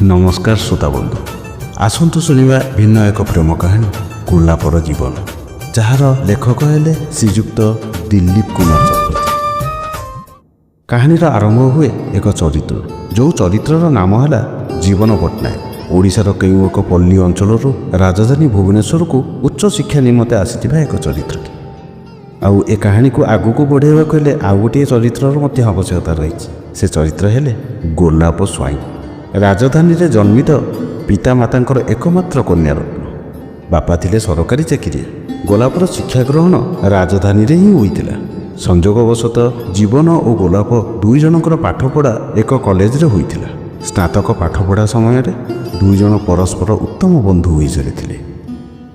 नमस्कार श्रोता बंधु आसतु शुणा भिन्न एक प्रेम कहानी गोलापर जीवन जार लेखक हेले श्रीजुक्त दिलीप कुमार चक्रवर्ती। कहानी आरंभ हुए एक चरित्र जो चरित्रर नाम है जीवन पट्टनायक। ओडिशार केउ एक पल्ली अंचल राजधानी भुवनेश्वर को उच्च शिक्षा निमंते आसीथिबा एक चरित्र। आउ ए कहानी को आगु को बढ़ाइबा कहले आउ गोटे चरित्रर मध्य आवश्यकता रही। से चरित्र हेले गोलाप स्वाई। राजधानी रे जन्मित पिता मातांकर एकमात्र कन्या रत्न। बापा थिले सरकारी चाकरी। गोलापर शिक्षा ग्रहण राजधानी रे ही होइतिला। संजोगवशत जीवन और गोलाप दुई जनकर पाठपढ़ा एक कॉलेज रे होइतिला। स्नातक पाठपढ़ा समय रे दुई जन परस्पर उत्तम बंधु होई सारिथिले।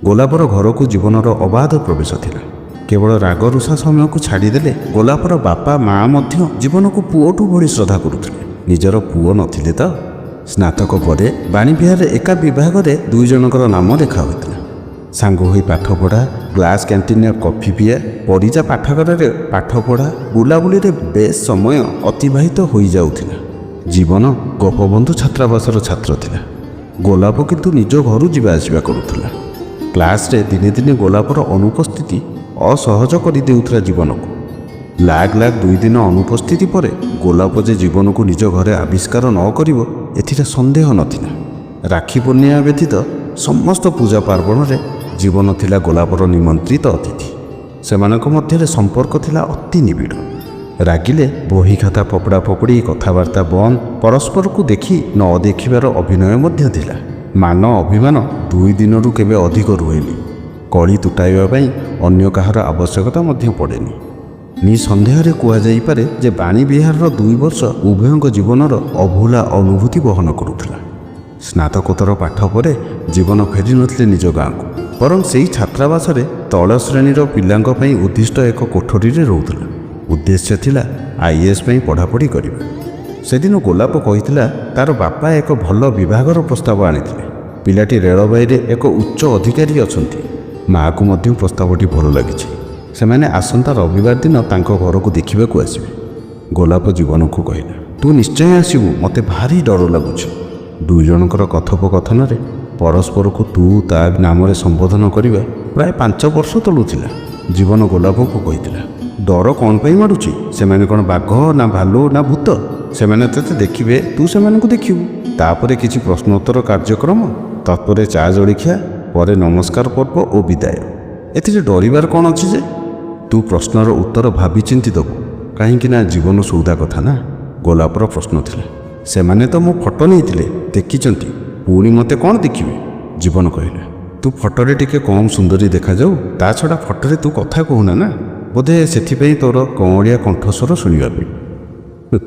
गोलापर घर को जीवनर अबाध प्रवेश थिला। केवल राग रुषा समय को छाड़ीदेले गोलापर बापा माँ मध्य जीवन को पुओठू भली श्रद्धा करुथिले। निजर पुओ नथिले त स्नातक पर बाणीविहार एका विभाग में दुई जनकर नाम लेखा होता। सांग होई पाठपढ़ा, ग्लास कैंटीन कॉफी पिया, परिजा पाठागार में पाठपढ़ा, बुलाबुली रे बेस समय अतिबाहित हो जाउथिला। जीवन गोपबंधु छात्रावासर छात्र थिला। गोलाप किंतु निज घर जीवा आसिबा करुथिला। क्लास रे दिने दिने गोलापर अनुपस्थिति असहज कर देउथिला जीवन को। लाग लाग दुई दिन अनुपस्थिति पर गोलाप जे जीवन को निज घरे आविष्कार न करिवो एथिरे संदेह नथिला। राखी पूर्णिमा व्यतीत समस्त पूजा पार्वण रे जीवन थिला गोलापर निमंत्रित अतिथि। सेमानक मध्य संपर्क थिला अति निबिड़। रागिले बही खाता पपड़ा पपड़ी कथबार्ता बंद, परस्पर को देखि न देखिबार अभिनय मध्य थिला। मान अभिमान दुई दिन रु केबे अधिक रुहेनी। कली तुटाइबा पई अन्य काहार आवश्यकता मध्य पड़ेनी। निसंदेह कहुपे जे बाणीविहार 2 वर्ष उभयों जीवनर अभूला अनुभूति बहन करुला। स्नातकोत्तर पाठ पर जीवन फेरी नथिले निज गाँव को, बरं से छात्रावास तल श्रेणीर पिलांक पई उद्दिष्ट एक कोठरी रे रोउथला। उद्देश्य थिला आईएएस पई पढ़ापढ़ी करिबा। सेदिन गोलाप कहिथिला तार बापा एक भल विभागर प्रस्ताव आनिथिले। पिलाटी रेलबाई रे एक उच्च अधिकारी अछंती। माँ को मध्य प्रस्तावटी भल लागिछि। सेमाने आसंता रविवार दिन तांको घर को देखा आसबे। गोलाप जीवन को कहला, तू निश्चय आसबू, मते भारी डर लगुच। दुई जनकर कथोपकथन रे परस्पर को तू ता नाम रे संबोधन करिबा प्राय 5 वर्ष तलू थिला। जीवन गोलाप को कहिथिला, डर कौन पई माडुची? सेमाने कोन बाघ ना भालू ना भूत? सेमाने तते देखिबे, तू सेमाने को देखिबू। तापरे किछि प्रश्नोत्तर कार्यक्रम, तत्परे चा जळिखिया, परे नमस्कार पर्व और विदाय। एथिरे डरिबार कौन अछि जे? तू प्रश्नर उत्तर भावी चिंती दबु, कहीं जीवन सौदा कथा ना। गोलापर प्रश्न थिला। सेमाने तो मो फोटो नहीं देखिचंती, पुणी मते कौन देखिबे? जीवन कहला, तू फोटोरे टिके कम सुंदरी देखा जाऊ, ता छड़ा फोटोरे तू कथा कहूना ना। बोधे सेथिपई तोर कौड़िया कंठस्वर शुणिबा पे।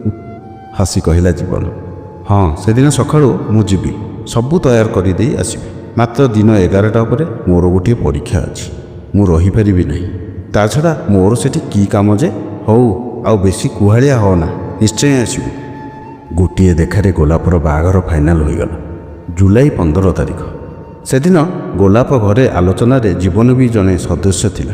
हसी कहला जीवन, हाँ सेदिन सकाळू मु जीवी, सबू तैयार करि देई आसीबे। मात्र दिन 11टा पर मोर गोटे परीक्षा अछि, मु रही परिबि नहीं। ता छड़ा मोर सेठी की काम जे? हौ आउ बेसी कुहालिया हो ना, निश्चय आसबू। गोटे देखारे गोलापर बाहागर फाइनाल हो गला। जुलाई 15 तारिख। सेदिन गोलाप घरे आलोचना रे जीवन भी जने सदस्य थिला।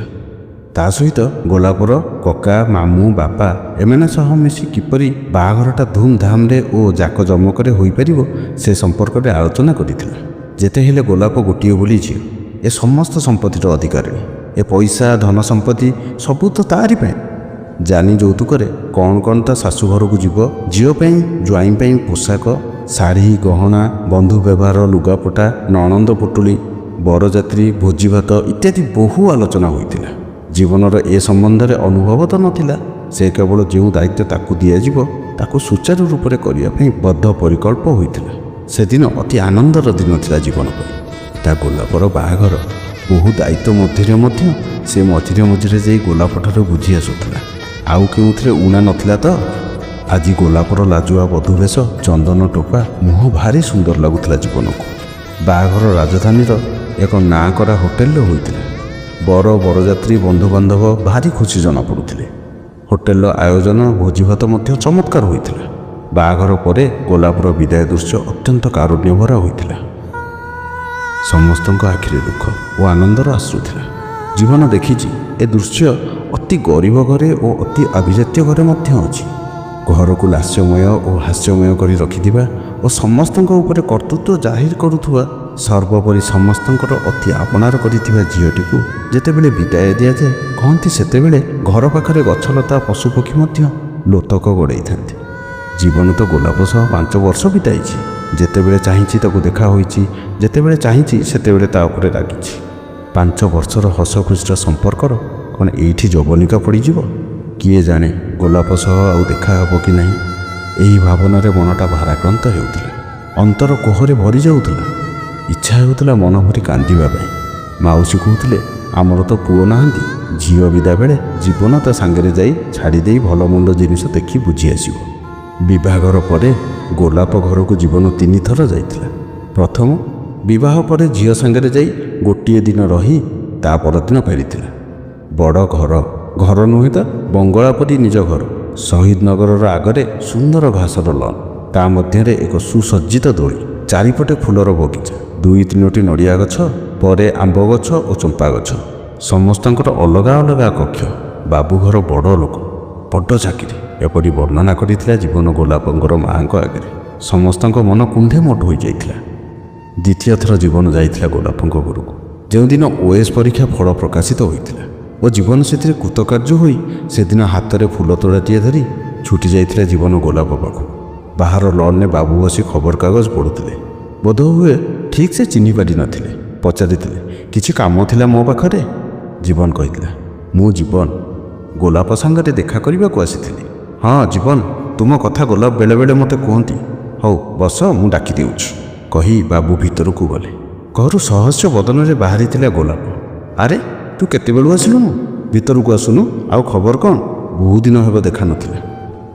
ता सहित गोलापर कका मामू बापा एमाने सह मिसी किपरि बाहागरटा धूमधाम रे ओ जाक जमक रे होई परिबो से संपर्क रे आलोचना करिथिला। जेते हेले गोलाप गोटिए बोली झियो, ए समस्त संपत्तिर अधिकारी। ए पैसा धन संपत्ति सबू तो तारी पे। जानी যৌতুक कौन कौन ता शाशु घर को जीव, झील ज्वाई पोशाक, शाढ़ी गहना, बंधु व्यवहार, लुगापटा, नणंद पुटुली, बरजात्री, भोजी भात इत्यादि बहु आलोचना होइतिला। जीवनर ए संबंध में अनुभव तो नथिला। से केवल जो दायित्व ताकू दियाजिव ताकू सुचारू रूप से करने बद्ध परिकल्प होइतिला। सेदिन अति आनंदर दिन थिला जीवन पर। ता गोलापर बाहागर बहु दायित्व मध्य से मझिरे जाई गोलापठार बुझी आसुला। आउ केउथरे उणा नथिला तो। आज गोलापर लाजुआ बधुवेश, चंदन टोपा, मुह भारी सुंदर लगुला जीवन को। बाहागर राजधानी एक ना करा होटेल होइतिला। बर बरजात्री बंधुबांधव भारी खुशी जना पड़ुथिले। होटेल आयोजन भोजीभात मध्य चमत्कार होइतिला। बाहागर परे गोलापर विदाय दृश्य अत्यंत कारुण्यभरा होइतिला। समस्तଙ୍କ आखिरे दुख और आनंदर आश्रु थिला। जीवन देखिछि ए दृश्य अति गरीब घरे और अति अभिजात्य घरे मध्य अछि। घर को लास्यमय और हास्यमय करी रखिथिबा ଓ ସମସ୍ତଙ୍କ ଉପରେ କର୍ତ୍ତୃତ୍ୱ ଜାହିର କରୁଥିବା, ସର୍ବୋପରି ସମସ୍ତଙ୍କର ଅତି ଆପଣାର କରିଥିବା ଝିଅଟିକୁ ଯେତେବେଳେ ବିଦାୟ ଦିଆଯାଏ, କହନ୍ତି ସେତେବେଳେ ଘର ପାଖରେ ଗଛଲତା ପଶୁପକ୍ଷୀ ମଧ୍ୟ ଲୋତକ ଗୋଡ଼େଇଥାନ୍ତି। ଜୀବନ ତ ଗୋଲାପ ସହ 5 ବର୍ଷ ବିତାଇଛି। ଯେତେବେଳେ ଚାହିଁଛି ତାକୁ ଦେଖା ହୋଇଛି, ଯେତେବେଳେ ଚାହିଁଛି ସେତେବେଳେ ତା ଉପରେ ରାଗିଛି। 5 ବର୍ଷର ହସ ଖୁସିର ସମ୍ପର୍କର କ'ଣ ଏଇଠି ଯବନିକା ପଡ଼ିଯିବ? କିଏ ଜାଣେ ଗୋଲାପ ସହ ଆଉ ଦେଖା ହେବ କି ନାହିଁ। ଏହି ଭାବନାରେ ମନଟା ଭାରାକ୍ରାନ୍ତ ହେଉଥିଲା, ଅନ୍ତର କୋହରେ ଭରି ଯାଉଥିଲା। ଇଚ୍ଛା ହେଉଥିଲା ମନ ଭରି କାନ୍ଦିବା ପାଇଁ। ମାଉସୀ କହୁଥିଲେ, ଆମର ତ ପୁଅ ନାହାନ୍ତି, ଝିଅ ବିଦା ବେଳେ ଜୀବନ ତା ସାଙ୍ଗରେ ଯାଇ ଛାଡ଼ି ଦେଇ ଭଲ ମନ୍ଦ ଜିନିଷ ଦେଖି ବୁଝି ଆସିବ। ବିବାହର ପରେ ଗୋଲାପ ଘରକୁ ଜୀବନ 3 ଥର ଯାଇଥିଲା। ପ୍ରଥମ, ବିବାହ ପରେ ଝିଅ ସାଙ୍ଗରେ ଯାଇ ଗୋଟିଏ ଦିନ ରହି ତା ପରଦିନ ଫେରିଥିଲା। ବଡ଼ ଘର ନୁହେଁ ତ ବଙ୍ଗଳା ପରି ନିଜ ଘର। ଶହୀଦ ନଗରର ଆଗରେ ସୁନ୍ଦର ଘାସର ଲନ୍, ତା ମଧ୍ୟରେ ଏକ ସୁସଜ୍ଜିତ ଦୋଳି, ଚାରିପଟେ ଫୁଲର ବଗିଚା, 2-3ଟି ନଡ଼ିଆ ଗଛ, ପରେ ଆମ୍ବ ଗଛ ଓ ଚମ୍ପା ଗଛ। ସମସ୍ତଙ୍କର ଅଲଗା ଅଲଗା କକ୍ଷ। ବାବୁ ଘର ବଡ଼ ଲୋକ, ବଡ଼ ଚାକିରି। ଏପରି ବର୍ଣ୍ଣନା କରିଥିଲା ଜୀବନ ଗୋଲାପଙ୍କର ମାଆଙ୍କ ଆଗରେ। ସମସ୍ତଙ୍କ ମନ କୁଣ୍ଢେ ମୋଟ ହୋଇଯାଇଥିଲା। ଦ୍ୱିତୀୟ ଥର ଜୀବନ ଯାଇଥିଲା ଗୋଲାପଙ୍କ ଘରକୁ ଯେଉଁଦିନ OS ପରୀକ୍ଷା ଫଳ ପ୍ରକାଶିତ ହୋଇଥିଲା ଓ ଜୀବନ ସେଥିରେ କୃତକାର୍ଯ୍ୟ ହୋଇ ସେଦିନ ହାତରେ ଫୁଲ ତୋଡ଼ାଟିଏ ଧରି ଛୁଟି ଯାଇଥିଲା ଜୀବନ ଗୋଲାପ ପାଖକୁ। ବାହାର ଲନ୍ରେ ବାବୁ ବସି ଖବରକାଗଜ ପଢ଼ୁଥିଲେ। ବୋଧହୁଏ ଠିକ୍ ସେ ଚିହ୍ନି ପାରିନଥିଲେ। ପଚାରିଥିଲେ, କିଛି କାମ ଥିଲା ମୋ ପାଖରେ? ଜୀବନ କହିଥିଲା, ମୁଁ ଜୀବନ, ଗୋଲାପ ସାଙ୍ଗରେ ଦେଖା କରିବାକୁ ଆସିଥିଲି। ହଁ ଜୀବନ, ତୁମ କଥା ଗୋଲାପ ବେଳେବେଳେ ମୋତେ କୁହନ୍ତି। ହଉ ବସ, ମୁଁ ଡାକି ଦେଉଛି, କହି ବାବୁ ଭିତରକୁ ଗଲେ। ଘରୁ ସହସ୍ୟ ବଦନରେ ବାହାରିଥିଲା ଗୋଲାପ। ଆରେ ତୁ କେତେବେଳୁ ଆସିଲୁଣୁ? ଭିତରକୁ ଆସୁନୁ। ଆଉ ଖବର କ'ଣ? ବହୁ ଦିନ ହେବ ଦେଖା ନଥିଲା।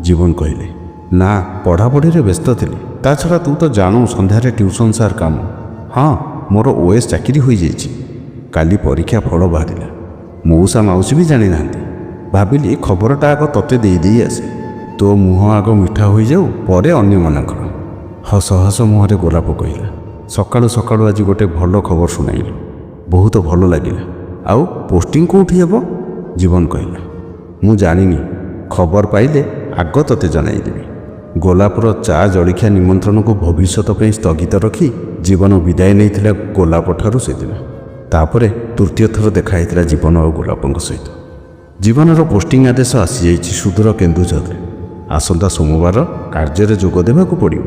ଜୀବନ କହିଲେ, ନା ପଢ଼ାପଢ଼ିରେ ବ୍ୟସ୍ତ ଥିଲି। ତା ଛଡ଼ା ତୁ ତ ଜାଣୁ ସନ୍ଧ୍ୟାରେ ଟ୍ୟୁସନ୍ ସାର୍ କାମ। ହଁ, ମୋର OS ଚାକିରି ହୋଇଯାଇଛି। କାଲି ପରୀକ୍ଷା ଫଳ ବାହାରିଲା। ମଉସା ମାଉସୀ ବି ଜାଣିନାହାନ୍ତି। ଭାବିଲି ଖବରଟା ଆଗ ତତେ ଦେଇ ଆସେ। ତୋ ମୁହଁ ଆଗ ମିଠା ହୋଇଯାଉ, ପରେ ଅନ୍ୟମାନଙ୍କର। ହସ ହସ ମୁହଁରେ ଗୋଲାପ କହିଲା, ସକାଳୁ ସକାଳୁ ଆଜି ଗୋଟେ ଭଲ ଖବର ଶୁଣାଇଲୁ, ବହୁତ ଭଲ ଲାଗିଲା। ଆଉ ପୋଷ୍ଟିଂ କେଉଁଠି ହେବ? ଜୀବନ କହିଲା, ମୁଁ ଜାଣିନି, ଖବର ପାଇଲେ ଆଗ ତତେ ଜଣାଇଦେବି। ଗୋଲାପର ଚା ଜଳଖିଆ ନିମନ୍ତ୍ରଣକୁ ଭବିଷ୍ୟତ ପାଇଁ ସ୍ଥଗିତ ରଖି ଜୀବନ ବିଦାୟ ନେଇଥିଲା ଗୋଲାପଠାରୁ ସେଦିନ। ତାପରେ ତୃତୀୟ ଥର ଦେଖା ହେଇଥିଲା ଜୀବନ ଆଉ ଗୋଲାପଙ୍କ ସହିତ। ଜୀବନର ପୋଷ୍ଟିଂ ଆଦେଶ ଆସିଯାଇଛି ସୁଦୂର କେନ୍ଦୁଝରରେ। ଆସନ୍ତା ସୋମବାର କାର୍ଯ୍ୟରେ ଯୋଗ ଦେବାକୁ ପଡ଼ିବ।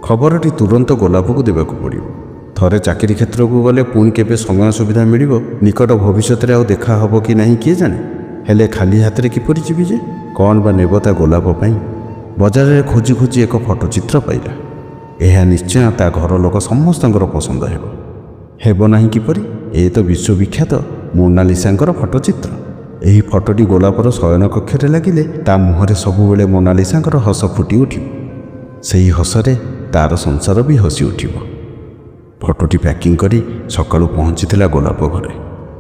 ଖବରଟି ତୁରନ୍ତ ଗୋଲାପକୁ ଦେବାକୁ ପଡ଼ିବ। ଥରେ ଚାକିରି କ୍ଷେତ୍ରକୁ ଗଲେ ପୁଣି କେବେ ସମୟ ସୁବିଧା ମିଳିବ, ନିକଟ ଭବିଷ୍ୟତରେ ଆଉ ଦେଖା ହେବ କି ନାହିଁ କିଏ ଜାଣେ। ହେଲେ ଖାଲି ହାତରେ କିପରି ଯିବି ଯେ? କ'ଣ ବା ନେବ ତା ଗୋଲାପ ପାଇଁ? ବଜାରରେ ଖୋଜି ଖୋଜି ଏକ ଫଟୋଚିତ୍ର ପାଇଲା। ଏହା ନିଶ୍ଚୟ ତା ଘର ଲୋକ ସମସ୍ତଙ୍କର ପସନ୍ଦ ହେବ ନାହିଁ କିପରି? ଏ ତ ବିଶ୍ୱବିଖ୍ୟାତ ମୋନାଲିସାଙ୍କର ଫଟୋଚିତ୍ର। ଏହି ଫଟୋଟି ଗୋଲାପର ଶୟନ କକ୍ଷରେ ଲାଗିଲେ ତା ମୁହଁରେ ସବୁବେଳେ ମୋନାଲିସାଙ୍କର ହସ ଫୁଟି ଉଠିବ। ସେହି ହସରେ ତାର ସଂସାର ବି ହସି ଉଠିବ। ଫଟୋଟି ପ୍ୟାକିଂ କରି ସକାଳୁ ପହଞ୍ଚିଥିଲା ଗୋଲାପ ଘରେ।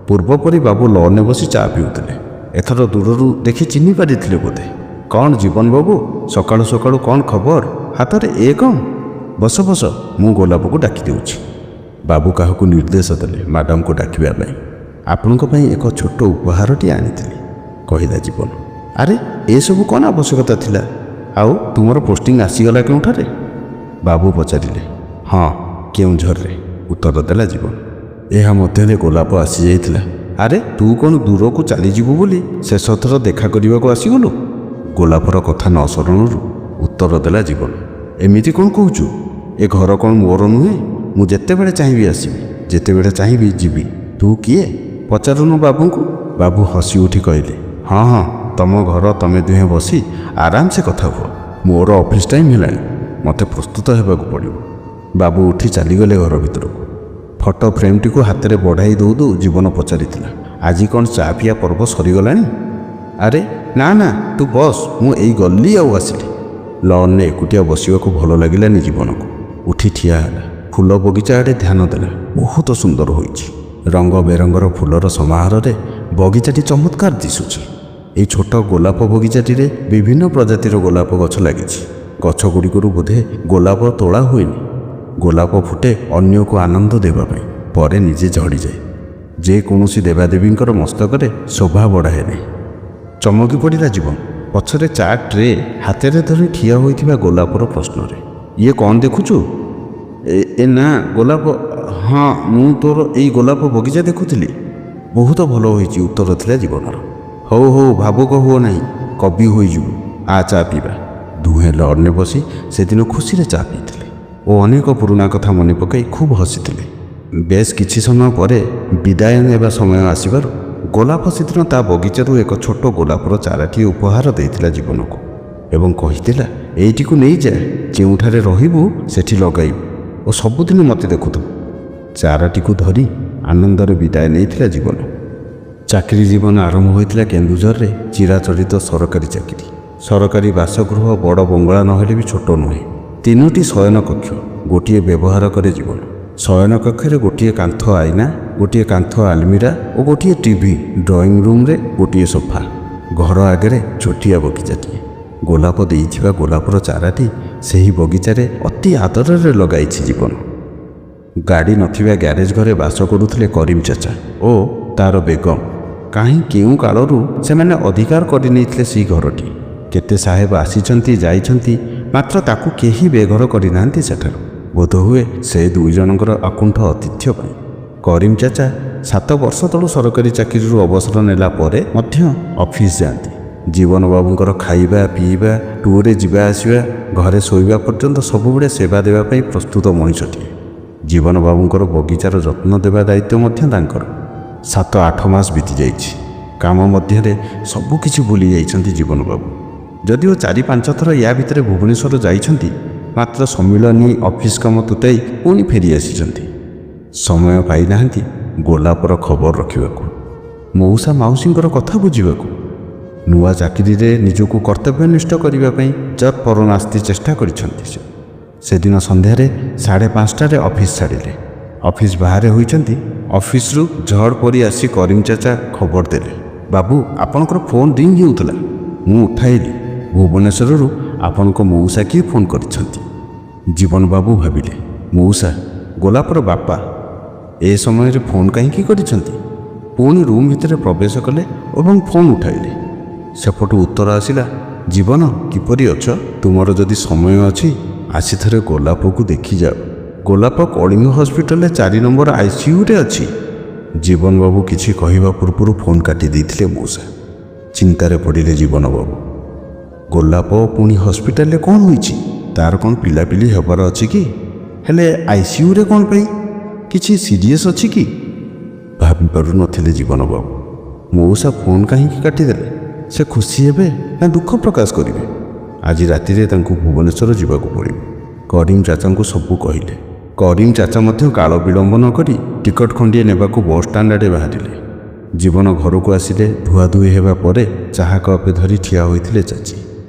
ପୂର୍ବ ପରି ବାବୁ ଲନ୍ରେ ବସି ଚା ପିଉଥିଲେ। ଏଥର ଦୂରରୁ ଦେଖି ଚିହ୍ନି ପାରିଥିଲେ ବୋଧେ। କ'ଣ ଜୀବନ ବାବୁ, ସକାଳୁ ସକାଳୁ କ'ଣ ଖବର? ହାତରେ ଏ କ'ଣ? ବସ, ମୁଁ ଗୋଲାପକୁ ଡାକି ଦେଉଛି। ବାବୁ କାହାକୁ ନିର୍ଦ୍ଦେଶ ଦେଲେ ମ୍ୟାଡ଼ାମକୁ ଡାକିବା ପାଇଁ। ଆପଣଙ୍କ ପାଇଁ ଏକ ଛୋଟ ଉପହାରଟିଏ ଆଣିଥିଲି, କହିଲା ଜୀବନ। ଆରେ ଏସବୁ କ'ଣ ଆବଶ୍ୟକତା ଥିଲା? ଆଉ ତୁମର ପୋଷ୍ଟିଂ ଆସିଗଲା କେଉଁଠାରେ? ବାବୁ ପଚାରିଲେ। ହଁ, କେଉଁଝରରେ, ଉତ୍ତର ଦେଲା ଜୀବନ। ଏହା ମଧ୍ୟରେ ଗୋଲାପ ଆସିଯାଇଥିଲା। ଆରେ ତୁ କ'ଣ ଦୂରକୁ ଚାଲିଯିବୁ ବୋଲି ଶେଷଥର ଦେଖା କରିବାକୁ ଆସିଗଲୁ? ଗୋଲାପର କଥା ନ ଶରଣରୁ ଉତ୍ତର ଦେଲା ଜୀବନ। ଏମିତି କ'ଣ କହୁଛୁ? ଏ ଘର କ'ଣ ମୋର ନୁହେଁ? ମୁଁ ଯେତେବେଳେ ଚାହିଁବି ଆସିବି, ଯେତେବେଳେ ଚାହିଁବି ଯିବି। ତୁ କିଏ? ପଚାରୁନୁ ବାବୁଙ୍କୁ। ବାବୁ ହସି ଉଠି କହିଲେ, ହଁ, ତମ ଘର, ତମେ ଦୁହେଁ ବସି ଆରାମସେ କଥା ହୁଅ। ମୋର ଅଫିସ୍ ଟାଇମ୍ ହେଲାଣି, ମୋତେ ପ୍ରସ୍ତୁତ ହେବାକୁ ପଡ଼ିବ। ବାବୁ ଉଠି ଚାଲିଗଲେ ଘର ଭିତରକୁ। ଫଟୋ ଫ୍ରେମ୍ଟିକୁ ହାତରେ ବଢ଼ାଇ ଦେଉ ଜୀବନ ପଚାରିଥିଲା, ଆଜି କ'ଣ ଚା ପିଆ ପର୍ବ ସରିଗଲାଣି? ଆରେ ନା, ତୁ ବସ୍, ମୁଁ ଏଇ ଗଲି ଆଉ ଆସିଲି। ଲନ୍ରେ ଏକୁଟିଆ ବସିବାକୁ ଭଲ ଲାଗିଲାନି ଜୀବନକୁ। ଉଠି ଠିଆ ହେଲା। ଫୁଲ ବଗିଚା ଆଡ଼େ ଧ୍ୟାନ ଦେଲା। ବହୁତ ସୁନ୍ଦର ହୋଇଛି। ରଙ୍ଗ ବେରଙ୍ଗର ଫୁଲର ସମାହାରରେ ବଗିଚାଟି ଚମତ୍କାର ଦିଶୁଛି। ଏହି ଛୋଟ ଗୋଲାପ ବଗିଚାଟିରେ ବିଭିନ୍ନ ପ୍ରଜାତିର ଗୋଲାପ ଗଛ ଲାଗିଛି। ଗଛଗୁଡ଼ିକରୁ ବୋଧେ ଗୋଲାପ ତୋଳା ହୁଏନି। ଗୋଲାପ ଫୁଟେ ଅନ୍ୟକୁ ଆନନ୍ଦ ଦେବା ପାଇଁ, ପରେ ନିଜେ ଝଡ଼ିଯାଏ। ଯେକୌଣସି ଦେବାଦେବୀଙ୍କର ମସ୍ତକରେ ଶୋଭା ବଢ଼ାଏ ନାହିଁ। ଚମକି ପଡ଼ିଲା ଜୀବନ। ପଛରେ ଚା ଟ୍ରେ ହାତରେ ଧରି ଠିଆ ହୋଇଥିବା ଗୋଲାପର ପ୍ରଶ୍ନରେ। ଇଏ କ'ଣ ଦେଖୁଛୁ? ଏ ନା ଗୋଲାପ। ହଁ, ମୁଁ ତୋର ଏଇ ଗୋଲାପ ବଗିଚା ଦେଖୁଥିଲି। ବହୁତ ଭଲ ହୋଇଛି ଉତ୍ତର ଥିଲା ଜୀବନର। ହଉ ହଉ, ଭାବୁକ ହୁଅ ନାହିଁ, କବି ହୋଇଯିବୁ। ଚା ପିଇବା। ଦୁହେଁ ଲଡ଼୍ରେ ବସି ସେଦିନ ଖୁସିରେ ଚା ପିଇଥିଲେ ଓ ଅନେକ ପୁରୁଣା କଥା ମନେ ପକାଇ ଖୁବ୍ ହସିଥିଲେ। ବେଶ କିଛି ସମୟ ପରେ ବିଦାୟ ନେବା ସମୟ ଆସିବାରୁ ଗୋଲାପ ସେଦିନ ତା ବଗିଚାରୁ ଏକ ଛୋଟ ଗୋଲାପର ଚାରାଟିଏ ଉପହାର ଦେଇଥିଲା ଜୀବନକୁ ଏବଂ କହିଥିଲା, ଏଇଟିକୁ ନେଇଯା, ଯେଉଁଠାରେ ରହିବୁ ସେଠି ଲଗାଇବୁ ଓ ସବୁଦିନ ମୋତେ ଦେଖୁଥିବୁ। ଚାରାଟିକୁ ଧରି ଆନନ୍ଦରେ ବିଦାୟ ନେଇଥିଲା ଜୀବନ। ଚାକିରି ଜୀବନ ଆରମ୍ଭ ହୋଇଥିଲା କେନ୍ଦୁଝରରେ ଚିରାଚରିତ ସରକାରୀ ଚାକିରି। ସରକାରୀ ବାସଗୃହ ବଡ଼ ବଙ୍ଗଳା ନହେଲେ ବି ଛୋଟ ନୁହେଁ। 3ଟି ଶୟନ କକ୍ଷ, ଗୋଟିଏ ବ୍ୟବହାର କରେ ଜୀବନ। ଶୟନ କକ୍ଷରେ ଗୋଟିଏ କାନ୍ଥ ଆଇନା, ଗୋଟିଏ କାନ୍ଥ ଆଲମିରା ଓ ଗୋଟିଏ ଟିଭି। ଡ୍ରଇଂ ରୁମ୍ରେ ଗୋଟିଏ ସୋଫା। ଘର ଆଗରେ ଛୋଟିଆ ବଗିଚାଟିଏ। ଗୋଲାପ ଦେଇଥିବା ଗୋଲାପର ଚାରାଟି ସେହି ବଗିଚାରେ ଅତି ଆଦରରେ ଲଗାଇଛି ଜୀବନ। ଗାଡ଼ି ନଥିବା ଗ୍ୟାରେଜ ଘରେ ବାସ କରୁଥିଲେ କରିମ ଚାଚା ଓ ତାର ବେଗମ। କାହିଁ କେଉଁ କାଳରୁ ସେମାନେ ଅଧିକାର କରିନେଇଥିଲେ ସେହି ଘରଟି। କେତେ ସାହେବ ଆସିଛନ୍ତି ଯାଇଛନ୍ତି, ମାତ୍ର ତାକୁ କେହି ବେଘର କରିନାହାନ୍ତି ସେଠାରୁ। ବୋଧହୁଏ ସେ 2 ଜଣଙ୍କର ଆକୁଣ୍ଠ ଆତିଥ୍ୟ ପାଇଁ। କରିମ ଚାଚା 7 ବର୍ଷ ତଳୁ ସରକାରୀ ଚାକିରିରୁ ଅବସର ନେଲା ପରେ ମଧ୍ୟ ଅଫିସ ଯାଆନ୍ତି। ଜୀବନ ବାବୁଙ୍କର ଖାଇବା ପିଇବା, ଟୁର୍ରେ ଯିବା ଆସିବା, ଘରେ ଶୋଇବା ପର୍ଯ୍ୟନ୍ତ ସବୁବେଳେ ସେବା ଦେବା ପାଇଁ ପ୍ରସ୍ତୁତ ମଣିଷଟିଏ। ଜୀବନ ବାବୁଙ୍କର ବଗିଚାର ଯତ୍ନ ଦେବା ଦାୟିତ୍ୱ ମଧ୍ୟ ତାଙ୍କର। 7-8 ମାସ ବିତି ଯାଇଛି। କାମ ମଧ୍ୟରେ ସବୁକିଛି ଭୁଲି ଯାଇଛନ୍ତି ଜୀବନ ବାବୁ। ଯଦିଓ 4-5 ଥର ୟା ଭିତରେ ଭୁବନେଶ୍ୱର ଯାଇଛନ୍ତି, ମାତ୍ର ସମ୍ମିଳନୀ ଅଫିସ କାମ ତୁଟାଇ ପୁଣି ଫେରି ଆସିଛନ୍ତି। ସମୟ ପାଇନାହାନ୍ତି ଗୋଲାପର ଖବର ରଖିବାକୁ, ମଉସା ମାଉସୀଙ୍କର କଥା ବୁଝିବାକୁ। ନୂଆ ଚାକିରିରେ ନିଜକୁ କର୍ତ୍ତବ୍ୟନିଷ୍ଠ କରିବା ପାଇଁ ଯତ୍ପରୋନାସ୍ତି ଚେଷ୍ଟା କରିଛନ୍ତି ସେ। ସେଦିନ ସନ୍ଧ୍ୟାରେ 5:30ରେ ଅଫିସ ଛାଡ଼ିଲେ। ଅଫିସ ବାହାରେ ହୋଇଛନ୍ତି। ଅଫିସରୁ ଝଡ଼ ପରି ଆସି କରିମ ଚାଚା ଖବର ଦେଲେ, ବାବୁ ଆପଣଙ୍କର ଫୋନ୍ ରିଙ୍ଗ ହେଉଥିଲା। ମୁଁ ଉଠାଇଲି। ଭୁବନେଶ୍ୱରରୁ ଆପଣଙ୍କ ମଉସା କିଏ ଫୋନ୍ କରିଛନ୍ତି? ଜୀବନ ବାବୁ ଭାବିଲେ, ମଉସା, ଗୋଲାପର ବାପା ଏ ସମୟରେ ଫୋନ୍ କାହିଁକି କରିଛନ୍ତି? ପୁଣି ରୁମ୍ ଭିତରେ ପ୍ରବେଶ କଲେ ଏବଂ ଫୋନ୍ ଉଠାଇଲେ। ସେପଟୁ ଉତ୍ତର ଆସିଲା, ଜୀବନ କିପରି ଅଛ? ତୁମର ଯଦି ସମୟ ଅଛି ଆସି ଥରେ ଗୋଲାପକୁ ଦେଖିଯାଅ। ଗୋଲାପ କଳିଙ୍ଗ ହସ୍ପିଟାଲରେ 4 ନମ୍ବର ICUରେ ଅଛି। ଜୀବନ ବାବୁ କିଛି କହିବା ପୂର୍ବରୁ ଫୋନ୍ କାଟି ଦେଇଥିଲେ ମଉସା। ଚିନ୍ତାରେ ପଡ଼ିଲେ ଜୀବନ ବାବୁ। ଗୋଲାପ ପୁଣି ହସ୍ପିଟାଲରେ କ'ଣ ହୋଇଛି? ତାର କ'ଣ ପିଲାପିଲି ହେବାର ଅଛି କି? ହେଲେ ICUରେ କ'ଣ ପାଇଁ? କିଛି ସିରିୟସ୍ ଅଛି କି? ଭାବିପାରୁନଥିଲେ ଜୀବନ ବାବୁ। ମଉସା ଫୋନ୍ କାହିଁକି କାଟିଦେଲେ? ସେ ଖୁସି ହେବେ ନା ଦୁଃଖ ପ୍ରକାଶ କରିବେ? ଆଜି ରାତିରେ ତାଙ୍କୁ ଭୁବନେଶ୍ୱର ଯିବାକୁ ପଡ଼ିବ। କରିମ ଚାଚାଙ୍କୁ ସବୁ କହିଲେ। କରିମ ଚାଚା ମଧ୍ୟ କାଳ ବିଳମ୍ବ ନ କରି ଟିକଟ ଖଣ୍ଡିଏ ନେବାକୁ ବସ୍ଷ୍ଟାଣ୍ଡ ଆଡ଼େ ବାହାରିଲେ। ଜୀବନ ଘରକୁ ଆସିଲେ। ଧୁଆଧୁଇ ହେବା ପରେ ଚାହା କପେ ଧରି ଠିଆ ହୋଇଥିଲେ ଚାଚୀ।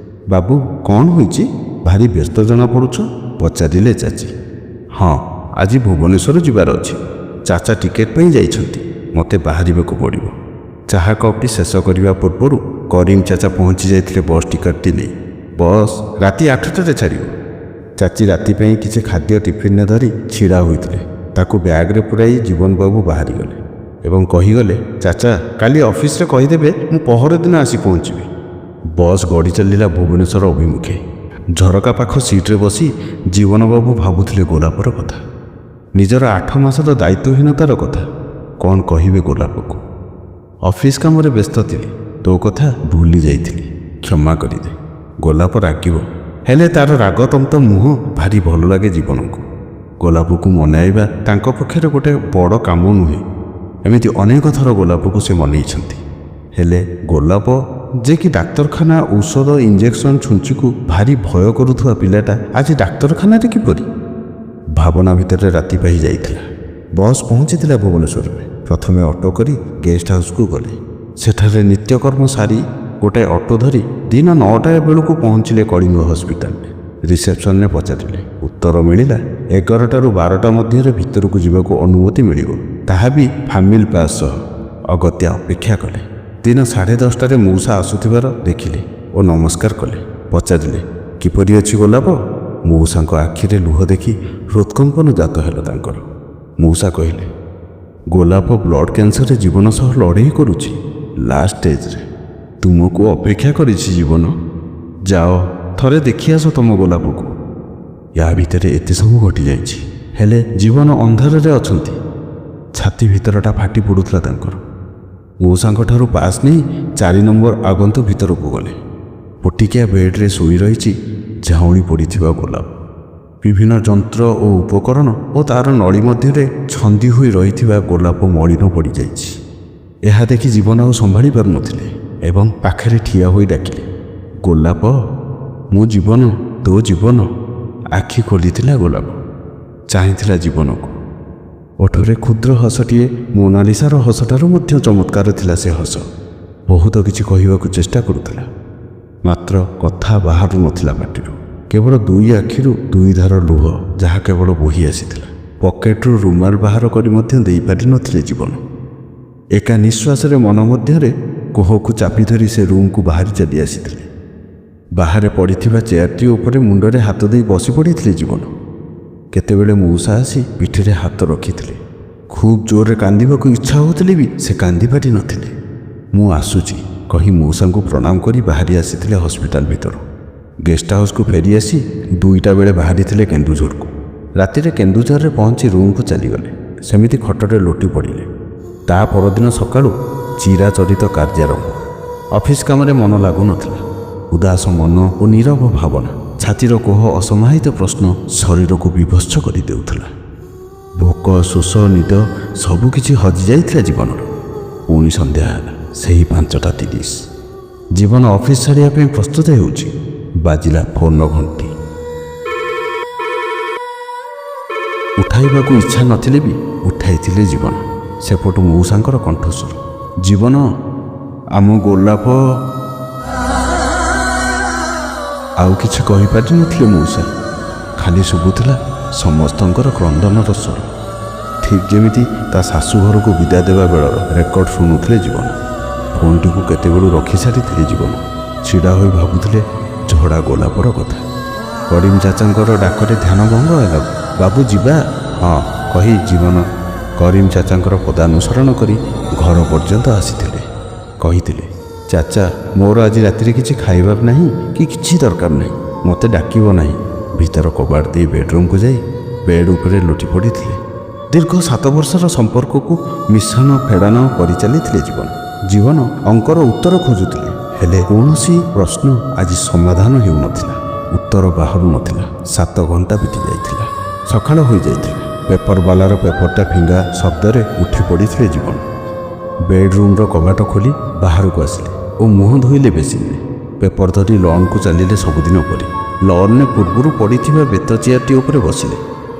ବାବୁ କ'ଣ ହୋଇଛି? ଭାରି ବ୍ୟସ୍ତ ଜଣାପଡ଼ୁଛ, ପଚାରିଲେ ଚାଚୀ। ହଁ, ଆଜି ଭୁବନେଶ୍ୱର ଯିବାର ଅଛି। ଚାଚା ଟିକେଟ୍ ପାଇଁ ଯାଇଛନ୍ତି। ମୋତେ ବାହାରିବାକୁ ପଡ଼ିବ। ଚାହା କପ୍ଟି ଶେଷ କରିବା ପୂର୍ବରୁ କରିମ ଚାଚା ପହଞ୍ଚି ଯାଇଥିଲେ ବସ୍ ଟିକଟଟି ନେଇ। ବସ୍ ରାତି 8ଟାରେ ଛାଡ଼ିବ। ଚାଚୀ ରାତି ପାଇଁ କିଛି ଖାଦ୍ୟ ଟିଫିନ୍ରେ ଧରି ଛିଡ଼ା ହୋଇଥିଲେ। ତାକୁ ବ୍ୟାଗ୍ରେ ପୁରାଇ ଜୀବନ ବାବୁ ବାହାରିଗଲେ ଏବଂ କହିଗଲେ, ଚାଚା କାଲି ଅଫିସରେ କହିଦେବେ ମୁଁ ପହର ଦିନ ଆସି ପହଞ୍ଚିବି। ବସ୍ ଗଡ଼ି ଚାଲିଲା ଭୁବନେଶ୍ୱର ଅଭିମୁଖେ। ଝରକା ପାଖ ସିଟ୍ରେ ବସି ଜୀବନ ବାବୁ ଭାବୁଥିଲେ ଗୋଲାପର କଥା, ନିଜର 8 ମାସର ଦାୟିତ୍ୱହୀନତାର କଥା। କ'ଣ କହିବେ ଗୋଲାପକୁ? ଅଫିସ କାମରେ ବ୍ୟସ୍ତ ଥିଲି, ତୋ କଥା ଭୁଲି ଯାଇଥିଲି, କ୍ଷମା କରିଦେ। ଗୋଲାପ ରାଗିବ, ହେଲେ ତାର ରାଗତନ୍ତ ମୁହଁ ଭାରି ଭଲ ଲାଗେ ଜୀବନକୁ। ଗୋଲାପକୁ ମନାଇବା ତାଙ୍କ ପକ୍ଷରେ ଗୋଟେ ବଡ଼ କାମ ନୁହେଁ। ଏମିତି ଅନେକ ଥର ଗୋଲାପକୁ ସେ ମନେଇଛନ୍ତି। ହେଲେ ଗୋଲାପ ଯେ କି ଡାକ୍ତରଖାନା ଔଷଧ ଇଞ୍ଜେକ୍ସନ ଛୁଞ୍ଚିକୁ ଭାରି ଭୟ କରୁଥିବା ପିଲାଟା ଆଜି ଡାକ୍ତରଖାନାରେ କିପରି? ଭାବନା ଭିତରେ ରାତି ପାହି ଯାଇଥିଲା। ବସ୍ ପହଞ୍ଚିଥିଲା ଭୁବନେଶ୍ୱରରେ। ପ୍ରଥମେ ଅଟୋ କରି ଗେଷ୍ଟ ହାଉସ୍କୁ ଗଲେ। ସେଠାରେ ନିତ୍ୟକର୍ମ ସାରି ଗୋଟାଏ ଅଟୋ ଧରି ଦିନ 9ଟା ବେଳକୁ ପହଞ୍ଚିଲେ କଳିଙ୍ଗ ହସ୍ପିଟାଲରେ। ରିସେପ୍ସନରେ ପଚାରିଲେ। ଉତ୍ତର ମିଳିଲା 11ଟାରୁ 12ଟା ମଧ୍ୟରେ ଭିତରକୁ ଯିବାକୁ ଅନୁମତି ମିଳିବ, ତାହା ବି ଫ୍ୟାମିଲି ପାସ୍ ସହ। ଅଗତ୍ୟା ଅପେକ୍ଷା କଲେ। ଦିନ 10:30ଟାରେ ମଉସା ଆସୁଥିବାର ଦେଖିଲେ ଓ ନମସ୍କାର କଲେ। ପଚାରିଲେ, କିପରି ଅଛି ଗୋଲାପ? ମଉସାଙ୍କ ଆଖିରେ ଲୁହ ଦେଖି ହୃତ୍କମ୍ପନ ଜାତ ହେଲା ତାଙ୍କର। ମଉସା କହିଲେ, ଗୋଲାପ ବ୍ଲଡ଼ କ୍ୟାନ୍ସରରେ ଜୀବନ ସହ ଲଢ଼େଇ କରୁଛି, ଲାଷ୍ଟ ଷ୍ଟେଜ୍ରେ। ତୁମକୁ ଅପେକ୍ଷା କରିଛି ଜୀବନ। ଯାଅ ଥରେ ଦେଖି ଆସ ତମ ଗୋଲାପକୁ। ୟା ଭିତରେ ଏତେ ସବୁ ଘଟିଯାଇଛି, ହେଲେ ଜୀବନ ଅନ୍ଧାରରେ ଅଛନ୍ତି। ଛାତି ଭିତରଟା ଫାଟି ପଡ଼ୁଥିଲା ତାଙ୍କର। ମଉସାଙ୍କଠାରୁ ପାସ୍ ନେଇ 4 ନମ୍ବର ଆଗନ୍ତୁ ଭିତରକୁ ଗଲେ। ପଟିକିଆ ବେଡ଼୍ରେ ଶୋଇ ରହିଛି ଝାଉଁଳି ପଡ଼ିଥିବା ଗୋଲାପ। ବିଭିନ୍ନ ଯନ୍ତ୍ର ଓ ଉପକରଣ ଓ ତା'ର ନଳୀ ମଧ୍ୟରେ ଛନ୍ଦି ହୋଇ ରହିଥିବା ଗୋଲାପ ମଳିନ ପଡ଼ିଯାଇଛି। ଏହା ଦେଖି ଜୀବନ ଆଉ ସମ୍ଭାଳି ପାରୁନଥିଲେ ଏବଂ ପାଖରେ ଠିଆ ହୋଇ ଡାକିଲେ, ଗୋଲାପ, ମୁଁ ଜୀବନ, ତୋ ଜୀବନ। ଆଖି ଖୋଲିଥିଲା ଗୋଲାପ, ଚାହିଁଥିଲା ଜୀବନକୁ। ଓଠରେ କ୍ଷୁଦ୍ର ହସଟିଏ, ମୋନାଲିସାର ହସଠାରୁ ମଧ୍ୟ ଚମତ୍କାର ଥିଲା ସେ ହସ। ବହୁତ କିଛି କହିବାକୁ ଚେଷ୍ଟା କରୁଥିଲା, ମାତ୍ର କଥା ବାହାରୁ ନଥିଲା ପାଟିରୁ। କେବଳ 2 ଆଖିରୁ 2 ଧାର ଲୁହ ଯାହା କେବଳ ବୋହି ଆସିଥିଲା। ପକେଟରୁ ରୁମାଲ ବାହାର କରି ମଧ୍ୟ ଦେଇପାରିନଥିଲେ ଜୀବନ। ଏକା ନିଶ୍ୱାସରେ ମନ ମଧ୍ୟରେ କୋହକୁ ଚାପି ଧରି ସେ ରୁମ୍କୁ ବାହାରି ଚାଲି ଆସିଥିଲେ। ବାହାରେ ପଡ଼ିଥିବା ଚେୟାରଟି ଉପରେ ମୁଣ୍ଡରେ ହାତ ଦେଇ ବସି ପଡ଼ିଥିଲେ ଜୀବନ। କେତେବେଳେ ମଉସା ଆସି ପିଠିରେ ହାତ ରଖିଥିଲେ। ଖୁବ୍ ଜୋରରେ କାନ୍ଦିବାକୁ ଇଚ୍ଛା ହେଉଥିଲେ ବି ସେ କାନ୍ଦି ପାରି ନଥିଲେ। ମୁଁ ଆସୁଛି କହି ମଉସାଙ୍କୁ ପ୍ରଣାମ କରି ବାହାରି ଆସିଥିଲେ ହସ୍ପିଟାଲ ଭିତରୁ। ଗେଷ୍ଟ ହାଉସ୍କୁ ଫେରି ଆସି 2ଟା ବେଳେ ବାହାରିଥିଲେ କେନ୍ଦୁଝରକୁ। ରାତିରେ କେନ୍ଦୁଝରରେ ପହଞ୍ଚି ରୁମ୍କୁ ଚାଲିଗଲେ। ସେମିତି ଖଟରେ ଲୋଟି ପଡ଼ିଲେ। ତା ପରଦିନ ସକାଳୁ ଚିରାଚରିତ କାର୍ଯ୍ୟାରମ୍ଭ। ଅଫିସ କାମରେ ମନ ଲାଗୁନଥିଲା। ଉଦାସ ମନ ଓ ନୀରବ ଭାବନା, ଛାତିର କୋହ, ଅସମାହିତ ପ୍ରଶ୍ନ ଶରୀରକୁ ବିଭତ୍ସ କରିଦେଉଥିଲା। ଭୋକ, ଶୋଷ, ନିଦ ସବୁକିଛି ହଜିଯାଇଥିଲା ଜୀବନର। ପୁଣି ସନ୍ଧ୍ୟା ହେଲା। ସେହି 5ଟା 30। ଜୀବନ ଅଫିସ ଛାଡ଼ିବା ପାଇଁ ପ୍ରସ୍ତୁତ ହେଉଛି। ବାଜିଲା ଫୋନ୍ର ଘଣ୍ଟି। ଉଠାଇବାକୁ ଇଚ୍ଛା ନଥିଲେ ବି ଉଠାଇଥିଲେ ଜୀବନ। ସେପଟୁ ମଉସାଙ୍କର କଣ୍ଠସ୍ୱର, ଜୀବନ, ଆମ ଗୋଲାପ। ଆଉ କିଛି କହିପାରିନଥିଲେ ମଉସା। ଖାଲି ଶୁଭୁଥିଲା ସମସ୍ତଙ୍କର କ୍ରନ୍ଦନର ସ୍ୱର। ଠିକ୍ ଯେମିତି ତା ଶାଶୁ ଘରକୁ ବିଦା ଦେବା ବେଳର ରେକର୍ଡ ଶୁଣୁଥିଲେ ଜୀବନ। ଫୋନ୍ଟିକୁ କେତେବେଳୁ ରଖି ସାରିଥିଲେ ଜୀବନ। ଛିଡ଼ା ହୋଇ ଭାବୁଥିଲେ ଝଡ଼ା ଗୋଲାପର କଥା। କରିମ ଚାଚାଙ୍କର ଡାକରେ ଧ୍ୟାନ ଭଙ୍ଗ ହେଲା। ବାବୁ ଯିବା? ହଁ କହି ଜୀବନ କରିମ ଚାଚାଙ୍କର ପଦାନୁସରଣ କରି ଘର ପର୍ଯ୍ୟନ୍ତ ଆସିଥିଲେ। କହିଥିଲେ, ଚାଚା, ମୋର ଆଜି ରାତିରେ କିଛି ଖାଇବାର ନାହିଁ କି କିଛି ଦରକାର ନାହିଁ, ମୋତେ ଡାକିବ ନାହିଁ। ଭିତର କବାଟ ଦେଇ ବେଡରୁମ୍କୁ ଯାଇ ବେଡ୍ ଉପରେ ଲୋଟି ପଡ଼ିଥିଲେ। ଦୀର୍ଘ 7 ବର୍ଷର ସମ୍ପର୍କକୁ ମିଶାଣ ଫେଡ଼ାଣ କରିଚାଲିଥିଲେ ଜୀବନ। ଜୀବନ ଅଙ୍କର ଉତ୍ତର ଖୋଜୁଥିଲେ, ହେଲେ କୌଣସି ପ୍ରଶ୍ନ ଆଜି ସମାଧାନ ହେଉନଥିଲା। ଉତ୍ତର ବାହାରୁ ନଥିଲା। 7 ଘଣ୍ଟା ବିତି ଯାଇଥିଲା। ସକାଳ ହୋଇଯାଇଥିଲା। ପେପରବାଲାର ପେପରଟା ଫିଙ୍ଗା ଶବ୍ଦରେ ଉଠି ପଡ଼ିଥିଲେ ଜୀବନ। ବେଡରୁମ୍ର କବାଟ ଖୋଲି ବାହାରକୁ ଆସିଲେ ଓ ମୁହଁ ଧୋଇଲେ ବେସିନରେ। ପେପର ଧରି ଲନ୍କୁ ଚାଲିଲେ ସବୁଦିନ ପରି। ଲନ୍ରେ ପୂର୍ବରୁ ପଡ଼ିଥିବା ବେତ ଚେୟାରଟି ଉପରେ ବସିଲେ।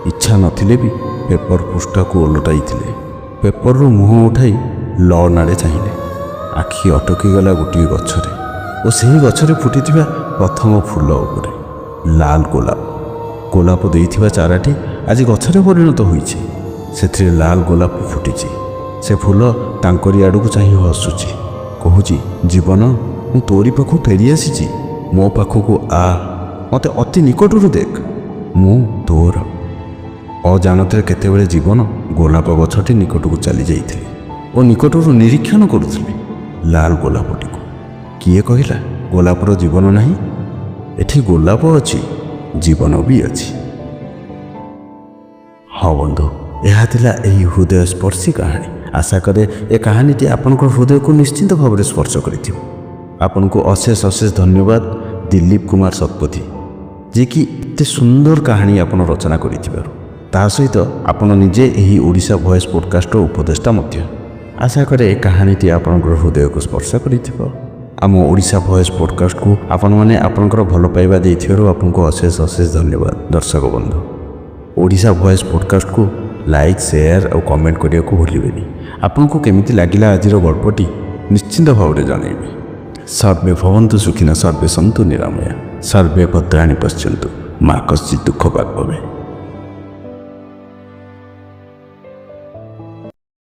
ଇଚ୍ଛା ନଥିଲେ ବି ପେପର ପୃଷ୍ଠାକୁ ଓଲଟାଇଥିଲେ। ପେପରରୁ ମୁହଁ ଉଠାଇ ଲନ୍ ଆଡ଼େ ଚାହିଁଲେ। ଆଖି ଅଟକିଗଲା ଗୋଟିଏ ଗଛରେ ଓ ସେହି ଗଛରେ ଫୁଟିଥିବା ପ୍ରଥମ ଫୁଲ ଉପରେ। ଲାଲ ଗୋଲାପ। ଗୋଲାପ ଦେଇଥିବା ଚାରାଟି ଆଜି ଗଛରେ ପରିଣତ ହୋଇଛି। ସେଥିରେ ଲାଲ ଗୋଲାପ ଫୁଟିଛି। ସେ ଫୁଲ ତାଙ୍କରି ଆଡ଼କୁ ଚାହିଁ ହସୁଛି, କହୁଛି, ଜୀବନ, ମୁଁ ତୋରି ପାଖକୁ ଫେରିଆସିଛି। ମୋ ପାଖକୁ ଆ, ମୋତେ ଅତି ନିକଟରୁ ଦେଖ, ମୁଁ ତୋର। ଅଜାଣତରେ କେତେବେଳେ ଜୀବନ ଗୋଲାପ ଗଛଟି ନିକଟକୁ ଚାଲି ଯାଇଥିଲେ ଓ ନିକଟରୁ ନିରୀକ୍ଷଣ କରୁଥିଲେ ଲାଲ ଗୋଲାପଟିକୁ। କିଏ କହିଲା ଗୋଲାପର ଜୀବନ ନାହିଁ? ଏଠି ଗୋଲାପ ଅଛି, ଜୀବନ ବି ଅଛି। ହଁ ବନ୍ଧୁ, ଏହା ଥିଲା ଏହି ହୃଦୟସ୍ପର୍ଶୀ କାହାଣୀ। ଆଶା କରେ ଏ କାହାଣୀଟି ଆପଣଙ୍କ ହୃଦୟକୁ ନିଶ୍ଚିତ ଭାବରେ ସ୍ପର୍ଶ କରିଥିବ। ଆପଣଙ୍କୁ ଅଶେଷ ଅଶେଷ ଧନ୍ୟବାଦ ଦିଲ୍ଲୀପ କୁମାର ଶତପଥୀ, ଯିଏକି ଏତେ ସୁନ୍ଦର କାହାଣୀ ଆପଣ ରଚନା କରିଥିବାରୁ। ତା ସହିତ ଆପଣ ନିଜେ ଏହି ଓଡ଼ିଶା ଭଏସ୍ ପଡ଼କାଷ୍ଟର ଉପଦେଷ୍ଟା ମଧ୍ୟ। ଆଶା କରେ ଏ କାହାଣୀଟି ଆପଣଙ୍କର ହୃଦୟକୁ ସ୍ପର୍ଶ କରିଥିବ। ଆମ ଓଡ଼ିଶା ଭଏସ୍ ପଡ଼କାଷ୍ଟକୁ ଆପଣମାନେ ଆପଣଙ୍କର ଭଲ ପାଇବା ଦେଇଥିବାରୁ ଆପଣଙ୍କୁ ଅଶେଷ ଅଶେଷ ଧନ୍ୟବାଦ ଦର୍ଶକ ବନ୍ଧୁ। ଓଡ଼ିଶା ଭଏସ୍ ପଡ଼କାଷ୍ଟକୁ ଲାଇକ୍, ସେୟାର ଆଉ କମେଣ୍ଟ କରିବାକୁ ଭୁଲିବେନି। ଆପଣଙ୍କୁ କେମିତି ଲାଗିଲା ଆଜିର ଗଳ୍ପଟି ନିଶ୍ଚିନ୍ତ ଭାବରେ ଜଣାଇବେ। ସର୍ବେ ଭବନ୍ତୁ ସୁଖିନଃ, ସର୍ବେ ସନ୍ତୁ ନିରାମୟା, ସର୍ବେ ଭଦ୍ରାଣି ପଶ୍ୟନ୍ତୁ, ମା କଶ୍ଚିତ୍ ଦୁଃଖ ଭାଗ୍ଭବେ।